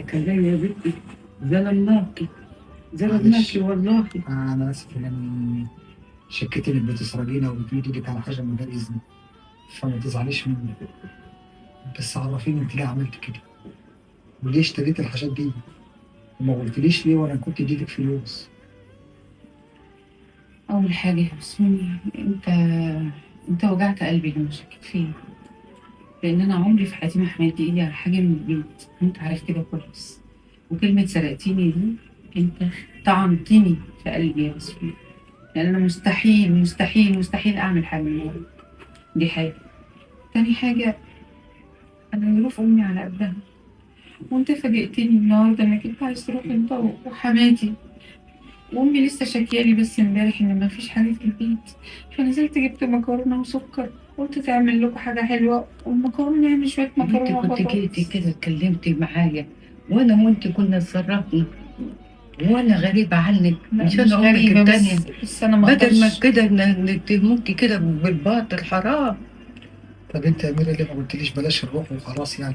كده يا بنتي، ظلمناكي معلش. ظلمناكي والله. أنا آسف يعني، شكيت إنك بتسرقينا وبتقولي لك على حاجة من غير إذن، فما تزعليش مني. بس عرفيني أنت ليه عملت كده؟ وليه اشتريت الحاجات دي؟ وما قلتليش ليه وأنا كنت اديتك فلوس؟ أول حاجة يا بسوني، أنت وجعت قلبي لما شكيت فيا، لأن أنا عمري في حياتي ما حملت إيدي على حاجة من البيت، أنت عارف كده كويس. وكلمة سرقتيني دي، أنت طعنتني في قلبي يا بسوني، لأن أنا مستحيل مستحيل مستحيل أعمل حاجة من ورا. دي حاجة. تاني حاجة، أنا ظروف أمي على قدها، وأنت فاجئتني النهاردة إنك أنت عايز تروح أنت وحماتي. وامي لسه شاكيالي بس امبارح ان مفيش حاجه في البيت، فنزلت جبت مكرونه وسكر، قلت تعمل لكم حاجه حلوه، والمكرونه نعمل شويه انت مكرونه كنت جيتي وبطاطس. كده اتكلمتي معايا، وانا وانت كنا اتصرفنا، وانا غريبة عنك لا مش مش انا امك غريبه، التانية. بس انا ما بدل ما اقدرش. كده نتهموكي كده بالباطل، حرام. طب أنت يا أميرة ليه ما قلتليش بلاش نروح وخلاص يعني؟